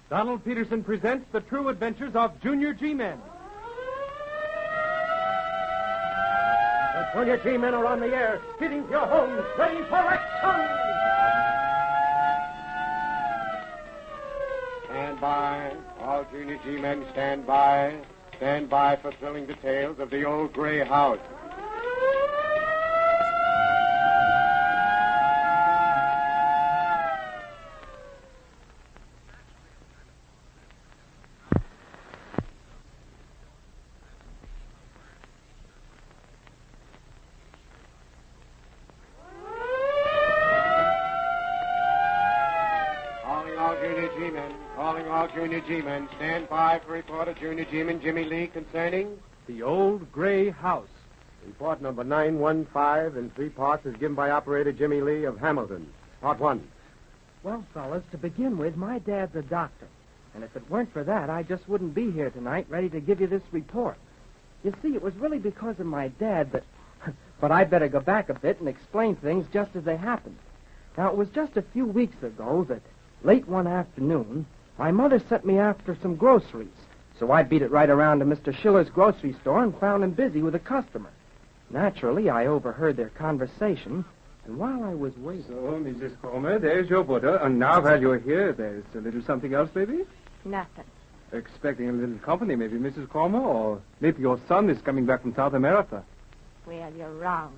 Donald Peterson presents the true adventures of Junior G-Men. The Junior G-Men are on the air, speeding to your homes, ready for action! Stand by. All Junior G-Men stand by. Stand by for thrilling details of the old gray house. Calling all Junior G-Men. Stand by for report of Junior G-Man Jimmy Lee concerning The Old Gray House. report number 915 in 3 parts is given by Operator Jimmy Lee of Hamilton. Part 1. Well, fellas, to begin with, my dad's a doctor. And if it weren't for that, I just wouldn't be here tonight ready to give you this report. You see, it was really because of my dad that... But I'd better go back a bit and explain things just as they happened. Now, it was just a few weeks ago that, late one afternoon, my mother sent me after some groceries. So I beat it right around to Mr. Schiller's grocery store and found him busy with a customer. Naturally, I overheard their conversation, and while I was waiting... So, Mrs. Cromer, there's your butter. And now while you're here, there's a little something else, maybe? Nothing. Expecting a little company, maybe, Mrs. Cromer? Or maybe your son is coming back from South America. Well, you're wrong.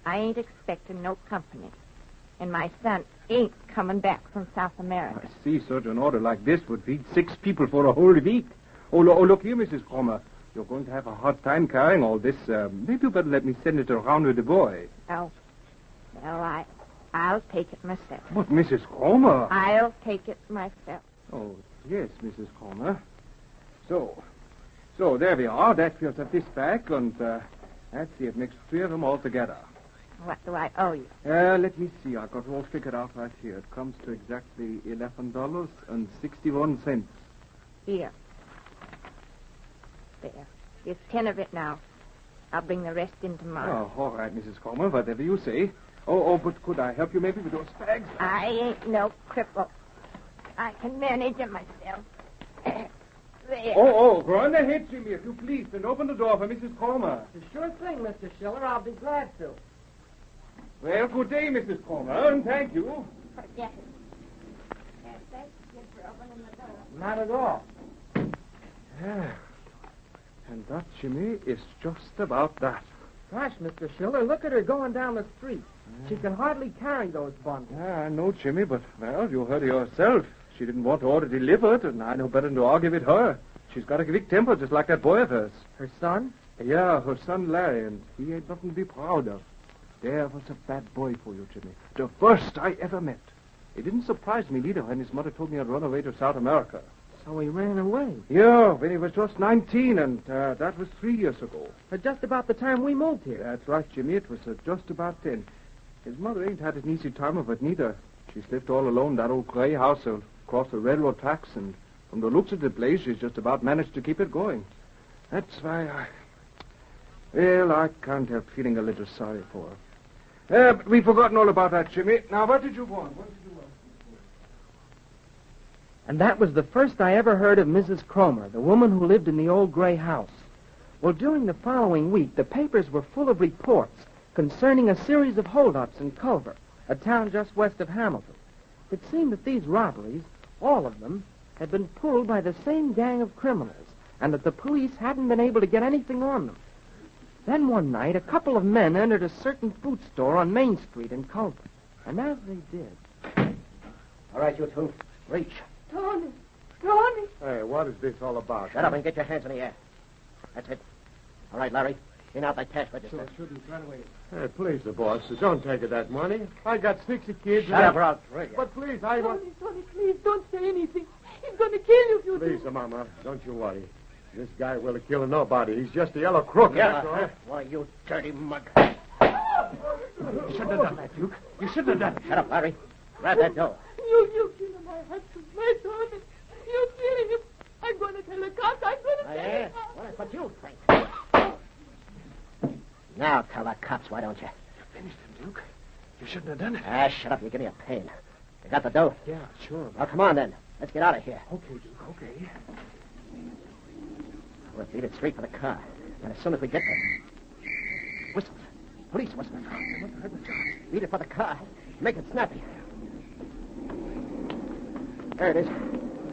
I ain't expecting no company. And my son ain't coming back from South America. I see such an order like this would feed 6 people for a whole week. Oh, look here, Mrs. Cromer. You're going to have a hard time carrying all this. Maybe you better let me send it around with the boy. Oh, well, I'll take it myself. But, Mrs. Cromer... I'll take it myself. Oh, yes, Mrs. Cromer. So, there we are. That fills up this bag, and let's see, it makes 3 of them all together. What do I owe you? Let me see. I got it all figured out right here. It comes to exactly $11.61. Here. There. It's 10 of it now. I'll bring the rest in tomorrow. Oh, all right, Mrs. Cromer, whatever you say. Oh, but could I help you maybe with those bags? I ain't no cripple. I can manage it myself. There. Oh, go on ahead, Jimmy, if you please, and open the door for Mrs. Cromer. Sure thing, Mr. Schiller. I'll be glad to. Well, good day, Mrs. Cromer, and thank you. Forget it. Thanks for opening the door. Not at all. Yeah. And that, Jimmy, is just about that. Gosh, Mr. Schiller, look at her going down the street. She can hardly carry those bundles. Yeah, I know, Jimmy, but, well, you heard it yourself. She didn't want to order delivered, and I know better than to argue with her. She's got a quick temper just like that boy of hers. Her son? Yeah, her son Larry, and he ain't nothing to be proud of. There was a bad boy for you, Jimmy. The first I ever met. It didn't surprise me neither when his mother told me I'd run away to South America. So he ran away. Yeah, when he was just 19, and that was 3 years ago. Just about the time we moved here. That's right, Jimmy. It was just about then. His mother ain't had an easy time of it neither. She's lived all alone in that old gray house across the railroad tracks, and from the looks of the place, she's just about managed to keep it going. That's why I can't help feeling a little sorry for her. But we've forgotten all about that, Jimmy. Now, what did you want? And that was the first I ever heard of Mrs. Cromer, the woman who lived in the old gray house. Well, during the following week, the papers were full of reports concerning a series of holdups in Culver, a town just west of Hamilton. It seemed that these robberies, all of them, had been pulled by the same gang of criminals, and that the police hadn't been able to get anything on them. Then one night, a couple of men entered a certain fruit store on Main Street in Culver. And as they did... All right, you two. Reach. Tony. Hey, what is this all about? Shut up and get your hands in the air. That's it. All right, Larry. In out that cash register. shouldn't run away. Hey, please, the boss. Don't take that money. I got 60 kids. Shut up or I'll drill you. But please, I want... Tony, please, don't say anything. He's going to kill you if you Please, Mama, don't you worry. This guy will kill nobody. He's just a yellow crook. Yeah, that's all. Why, you dirty mug. You shouldn't have done that, Duke. You shouldn't have done it. Shut up, Larry. Grab that dough. You kill my husband, my Tony. You kill him. I'm going to tell the cops. I'm going to tell Yeah? the cops. Well, that's what you think. Now tell the cops, why don't you? You finished him, Duke. You shouldn't have done it. Shut up. You give me a pain. You got the dough? Yeah, sure. Well, come on, then. Let's get out of here. Okay, Duke, okay. Let's leave it straight for the car. And as soon as we get there... Whistles. Police whistling. Lead it for the car. Make it snappy. There it is.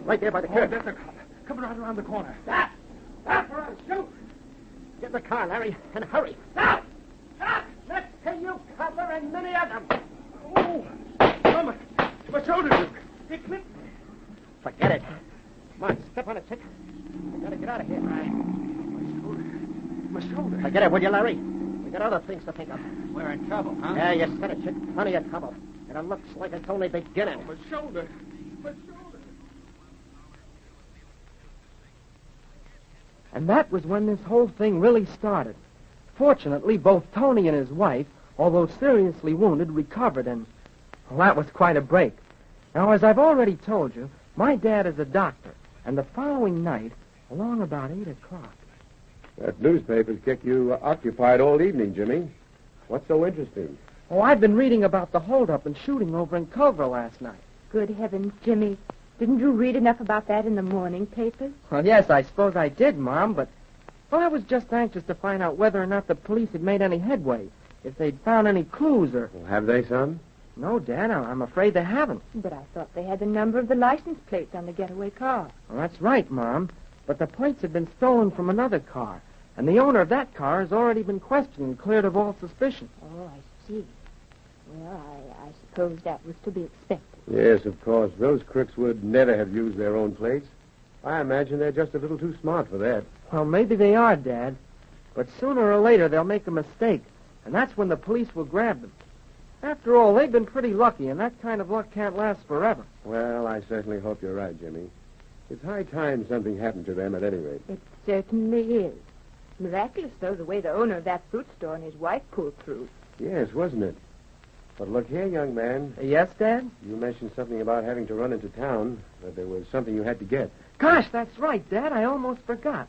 Right there by the curb. That's a cop. Coming right around the corner. Stop! Stop or I'll shoot! Get in the car, Larry, and hurry. Stop! Stop! Let's see you cover and many of them. Oh, my shoulder, Duke. It clipped me. Forget it. Come on, step on it, Chick. We gotta get out of here. My shoulder. Forget it, will you, Larry? We got other things to think of. We're in trouble, huh? Yeah, you said it, Chick. Plenty of trouble. And it looks like it's only beginning. My shoulder. My shoulder. And that was when this whole thing really started. Fortunately, both Tony and his wife, although seriously wounded, recovered, and well, that was quite a break. Now, as I've already told you, my dad is a doctor, and the following night, along about 8 o'clock... That newspaper's kept you occupied all evening, Jimmy. What's so interesting? Oh, I've been reading about the holdup and shooting over in Culver last night. Good heavens, Jimmy. Didn't you read enough about that in the morning papers? Well, yes, I suppose I did, Mom, but... Well, I was just anxious to find out whether or not the police had made any headway, if they'd found any clues or... Well, have they, son? No, Dad, I'm afraid they haven't. But I thought they had the number of the license plates on the getaway car. Well, that's right, Mom. But the plates had been stolen from another car, and the owner of that car has already been questioned and cleared of all suspicion. Oh, I see. Well, I suppose that was to be expected. Yes, of course. Those crooks would never have used their own plates. I imagine they're just a little too smart for that. Well, maybe they are, Dad. But sooner or later they'll make a mistake, and that's when the police will grab them. After all, they've been pretty lucky, and that kind of luck can't last forever. Well, I certainly hope you're right, Jimmy. It's high time something happened to them at any rate. It certainly is. Miraculous, though, the way the owner of that fruit store and his wife pulled through. Yes, wasn't it? But look here, young man. Yes, Dad? You mentioned something about having to run into town, that there was something you had to get. Gosh, that's right, Dad. I almost forgot.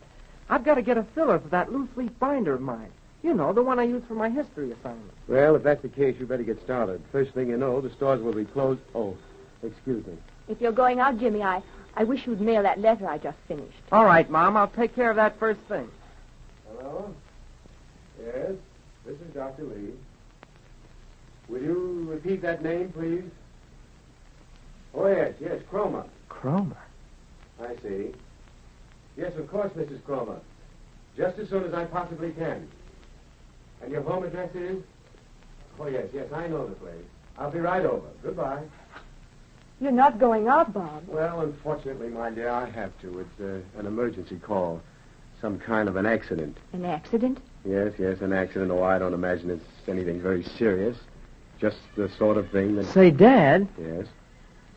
I've got to get a filler for that loose-leaf binder of mine. You know, the one I use for my history assignment. Well, if that's the case, you better get started. First thing you know, the stores will be closed. Oh, excuse me. If you're going out, Jimmy, I wish you'd mail that letter I just finished. All right, Mom. I'll take care of that first thing. Hello? Yes, this is Dr. Lee. Will you repeat that name, please? Oh, yes, Cromer. Cromer? I see. Yes, of course, Mrs. Cromer. Just as soon as I possibly can. And your home address is? Oh, yes, I know the place. I'll be right over. Goodbye. You're not going out, Bob. Well, unfortunately, my dear, I have to. It's an emergency call. Some kind of an accident. An accident? Yes, an accident. Oh, I don't imagine it's anything very serious. Just the sort of thing that... Say, Dad, Yes?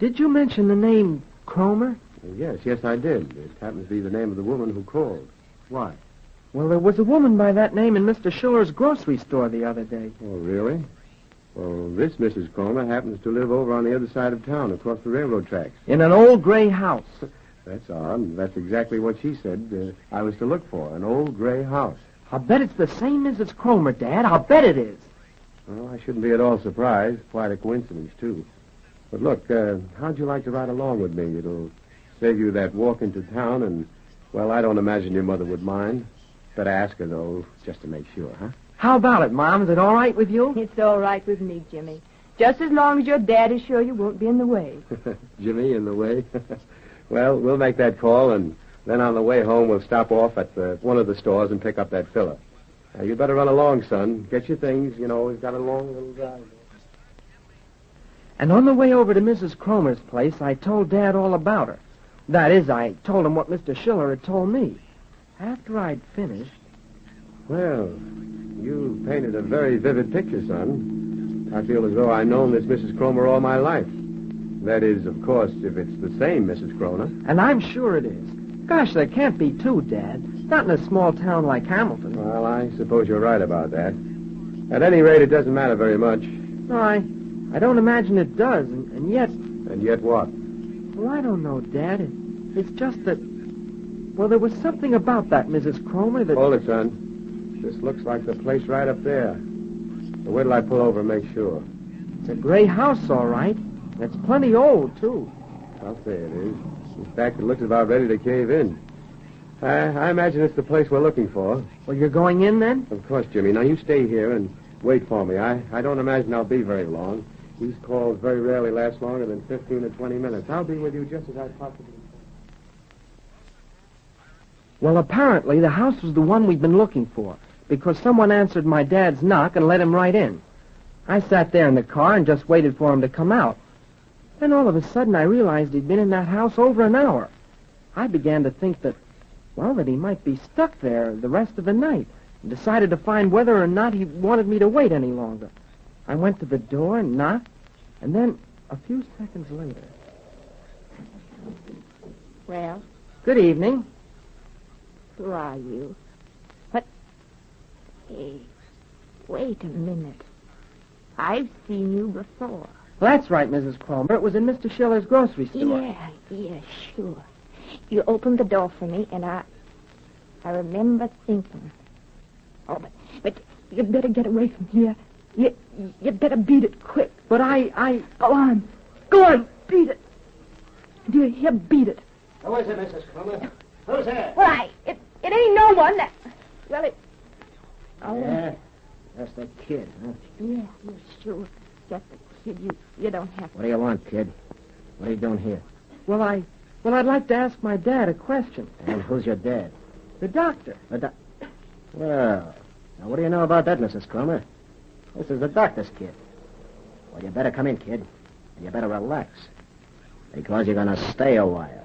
did you mention the name Cromer? Yes, I did. It happens to be the name of the woman who called. Why? Well, there was a woman by that name in Mr. Schiller's grocery store the other day. Oh, really? Well, this Mrs. Cromer happens to live over on the other side of town, across the railroad tracks. In an old gray house. That's odd. That's exactly what she said I was to look for, an old gray house. I'll bet it's the same Mrs. Cromer, Dad. I'll bet it is. Well, I shouldn't be at all surprised. Quite a coincidence, too. But look, how'd you like to ride along with me? It'll save you that walk into town, and, well, I don't imagine your mother would mind. Better ask her, though, just to make sure, huh? How about it, Mom? Is it all right with you? It's all right with me, Jimmy. Just as long as your dad is sure you won't be in the way. Jimmy, in the way? Well, we'll make that call, and then on the way home, we'll stop off at one of the stores and pick up that filler. You'd better run along, son. Get your things. You know, we've got a long little drive. And on the way over to Mrs. Cromer's place, I told Dad all about her. That is, I told him what Mr. Schiller had told me. After I'd finished... Well, you painted a very vivid picture, son. I feel as though I've known this Mrs. Cromer all my life. That is, of course, if it's the same Mrs. Cromer. And I'm sure it is. Gosh, there can't be two, Dad. Not in a small town like Hamilton. Well, I suppose you're right about that. At any rate, it doesn't matter very much. No, I don't imagine it does, and yet... And yet what? Well, I don't know, Dad. It's just that... Well, there was something about that Mrs. Cromer that... Hold it, son. This looks like the place right up there. So where till I pull over and make sure? It's a gray house, all right. And it's plenty old, too. I'll say it is. In fact, it looks about ready to cave in. I imagine it's the place we're looking for. Well, you're going in then? Of course, Jimmy. Now, you stay here and wait for me. I don't imagine I'll be very long. These calls very rarely last longer than 15 or 20 minutes. I'll be with you just as I possibly can. Well, apparently the house was the one we'd been looking for, because someone answered my dad's knock and let him right in. I sat there in the car and just waited for him to come out. Then all of a sudden I realized he'd been in that house over an hour. I began to think that he might be stuck there the rest of the night, and decided to find whether or not he wanted me to wait any longer. I went to the door and knocked, and then a few seconds later... Well, Good evening. who are you? What? Hey, wait a minute. I've seen you before. Well, that's right, Mrs. Cromer. It was in Mr. Schiller's grocery store. Yeah, sure. You opened the door for me, and I remember thinking, oh, but you better get away from here. You better beat it quick. But I... Go on, beat it. Do you hear? Beat it. Who is it, Mrs. Cromer? Who's there? Why, it ain't no one that... Well, it... Oh, Yeah, that's the kid, huh? yeah, sure. Just a kid. You don't have to. What do you want, kid? What are you doing here? Well, I'd like to ask my dad a question. And who's your dad? The doctor. Well, now what do you know about that, Mrs. Cromer? This is the doctor's kid. Well, you better come in, kid. And you better relax. Because you're going to stay a while.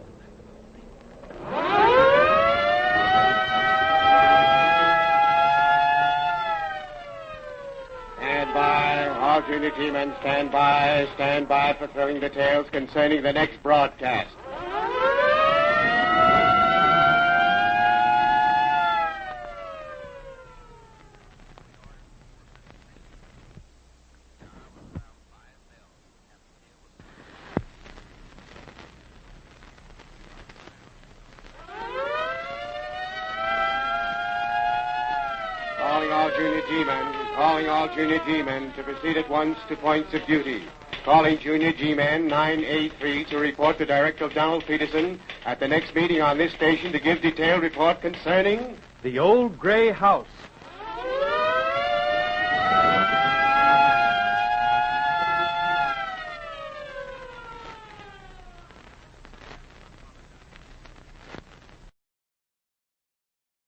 Stand by. All junior G-men, stand by. Stand by for thrilling details concerning the next broadcast. Calling all junior G-men to proceed at once to points of duty. Calling junior G-man 983 to report to Director Donald Peterson at the next meeting on this station to give detailed report concerning... The old gray house.